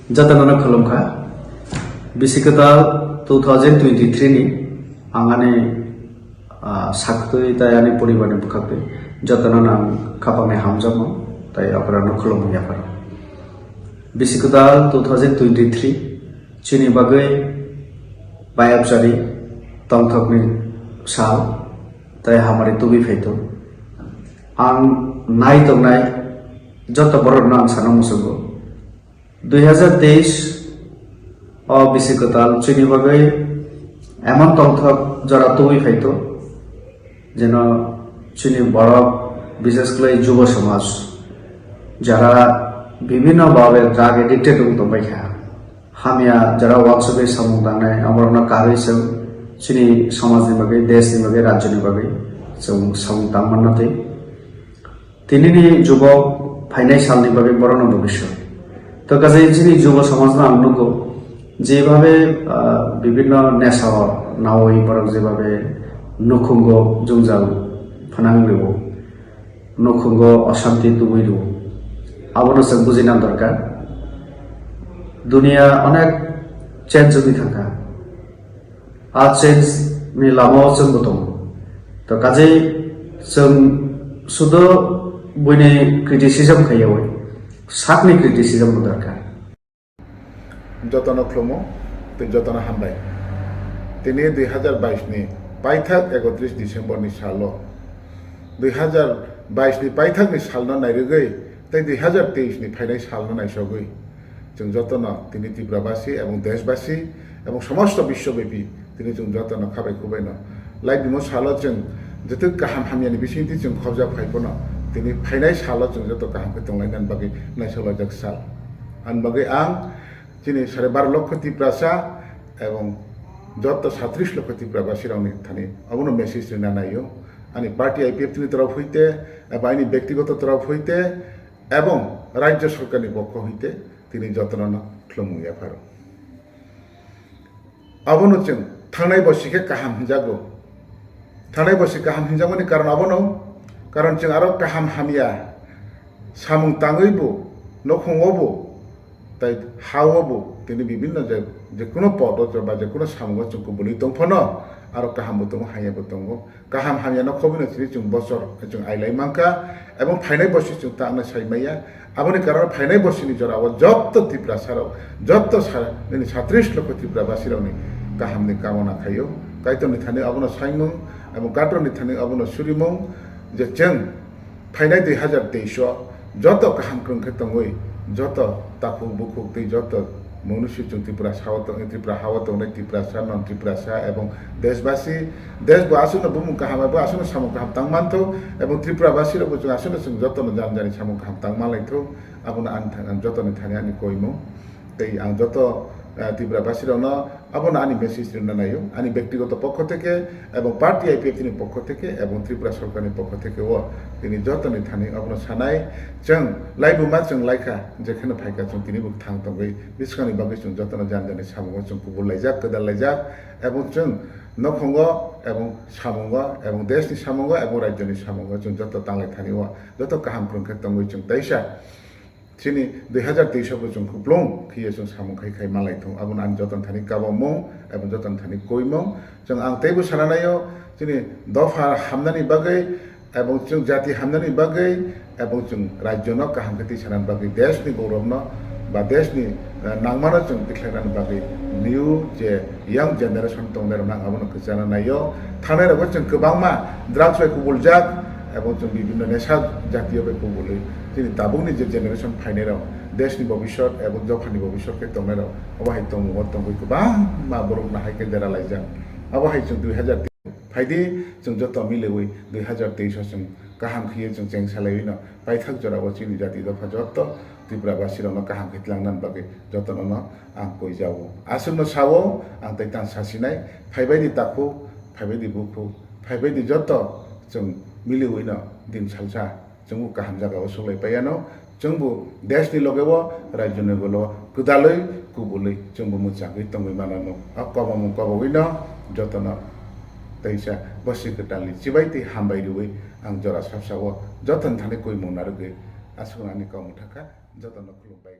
Jatanana khulumkha bisikata 2023 ni angane saktui tayani poribane bukhakte jatanana khapane hamjamo tai aparano khulum yapar bisikata 2023 chini bagai bayapjari tongthokni sal tai hamari tubi phaito ang nai tongnai joto borok nam sano musugo 2023 বিশিকতাল চিনি বাগৈ এমন তথ্যক যারা তুই ফাইতো যেন চিনি বড় বিশেষ করে যুব সমাজ যারা বিভিন্ন ভাবে ড্রাগ এডিক্টেড দंबाय थाया हामिया যারা ওয়াটসঅ্যাপে সামুং দানাय আমরना কারैसों চিনি সমাজनि बागै देशनि बागै राज्यनि बागै जों सामुं दांमाननाते तिनिनि যুবক फाइनाय सालनि बागै बरन भबिष्यत तो काजै चिनि যুব সমাজना आंनुगो যেভাবে বিভিন্ন নেশা নাওই বরং যেভাবে নখুঙ্গ জুংজাল ফানাংলেও নখুঙ্গ অশান্তি তুবইলেও আবনো जों বুঝিনা দরকার দুনিয়া অনেক চেঞ্জ হতে থাকা আর চেঞ্জ नि लामायाव जोंबो दं তো কাজেই जों শুধু বইনি ক্রিটিসিজম খাইয়াव साकनि क्रिटिसिजम दरकार যতন ক্লমো যতন হামবাই তিনি 2022 नि পাইথাক 31 ডিসেম্বর नि सालो 2022 नि পাইথাক नि सालनो नायरगै তাই 2023 नि फाइनाय सालनो नायसगै जों যতন তিনি ত্রিপুরাবাসী এবং দেশবাসী এবং সমস্ত বিশ্বব্যাপী তিনি जों যতন খাবাই খুবাইনো লাইক দিমো सालो जों जत गाहाम हामियानि बिसिंति जों खबजा फाइबनो তিনি फाइनाय सालो जों जत गाहाम खतंलायनान बागै नायसलाजक साल आन बागै आं যিনি 12.5 লক্ষ ত্রিপুরাসা এবং যত 37 লক্ষ ত্রিপুরাবাসী রাউনি থানি অবনো মেসেজ রিনা নাইও আনি পার্টি আইপিএফ তিনি তরফ হইতে এবং আইনি ব্যক্তিগত তরফ হইতে এবং রাজ্য সরকারের পক্ষ হইতে তিনি যত্ন খ্লমুয়া ফার অবনো जों थांनाय बसिके गाहाम हिजागो थांनाय बसि गाहाम हिजागोनि कारण अबनो कारण जों आरो गाहाम हामिया सामुं ताङैबो नखङावबो তাই হাওয়াবো তিনি বিভিন্ন যে কোনো পদ বা যে কোনো সামগ্রী जों বলি দংফনো আর গাহামবো দङ হায়াবো दङ गाहाम हामियानो खबिनो सिरि जों बसर जों आइलाय मांका এবং फाइनाय बसि जों तांना साइमाया आबनि कारण फाइनाय बसिनि जराव जत्त त्रिपुरा साराव जत्त 37 লক্ষ त्रिपुरा बासिरावनि गाहामनि कामना खायो काइतनि थाने अबनो साइमुं এবং गाटरनि थाने अबनो सुरिमुं যে जों फाइनाय 2023 जत्त गाहाम क्रंखे दङै যত তাকু বুকুক दै যত মনুষ্য जों ত্রিপুরা হাওয়া ত্রিপুরা সা নন ত্রিপুরা সা এবং দেশবাসী দেশবো আসুনো বুমু গাহামাবো আসুনো সামু গাহাম তাংমানথौ এবং ত্রিপুরাবাসীরবো जों আসুনো जों যতनो जानजानि सामु गाहाम तांमालायथौ आबनो आं যতनो थाने आंनि कइमु दै आं যত ত্রিপুরাবাসীরাवनो আবনো आंनि मेसेज रिना नायो आंनि ব্যক্তিগত পক্ষ থেকে এবং পার্টি আইপিএফ পক্ষ থেকে এবং ত্রিপুরা সরকারের পক্ষ থেকে ও তিনি যতনি থানি আবনো সানাই जों लाइबुमा जों लाइखा जेखनो फाइका जों তিনি बुक थां तंगै बिसकानि बागै जों যতनो जानजानि सामुगो जों कुबुल लाइजाक गोदाल लाइजाक এবং जों नखंग এবং सामुंग এবং देशनि सामुंग এবং राज्यनि सामुंग जों যত तांलाय थानि ও যত गाहाम क्रंखे तंगै जों ताइसा Sini 2023 जों खुब्लं खियो जों सामुं खाइ मालायथौ आबुन आं जतन थानि गाबामं एबं जतन थानि कइमं जों आं तैबो सानानायो जोंनि दफा हामनानि बागै एबं जों जाति हामनानि बागै एबं जों राज्यनो गाहाम गति सानानि बागै देशनि गौरवनो बा देशनि नांमानो जों दिख्लायनानि बागै निउ जे यां जेनेरेशन दंनाय नां आबुन खजाना नायो थानायरावबो जों गोबांमा ड्राग्स बायखौ बुलजाक एबं जों बिभिन्न नेशा जातीय बायखौ बुलै তিনি তাবুনি যে জেনারেশন ফাইনেরাव देशनि भबिष्यत एबं जखानि भबिष्यतके दंनायराव अबाहाय दङ दंगै गोबां मा बरक नाहायके देरा लाइजां अबाहाय जों 2023 फाइदि जों जत मिलेवै 2023 जों गाहाम खियो जों जेंसालायनो बायथाक जराव चिनि जाति दफा जत त्रिपुराबासिरावनो गाहाम खितलांनान बागै जतननो आं कइजावो आसुनो सावो आं तैतान सासिनाय फाइबायदि ताकु फाइबायदि बुखु फाइबायदि जत जों मिलेवैनो दिन सालसा जोंबो गाहाम जागाव सोलायपायानो जोंबो देशनि लगेबो राज्यनि गलो गोदालै गुबुलै जोंबो मोजाङै दंगै मानानो अकबामु कबगैनो जतन तैसा बसि गोदालनि जिबायदि हामबायरुवै आं जरा साबसाव जतन थाने कइ मनारुगै आसुनानि कमु थाखा जतन खुलुमबाय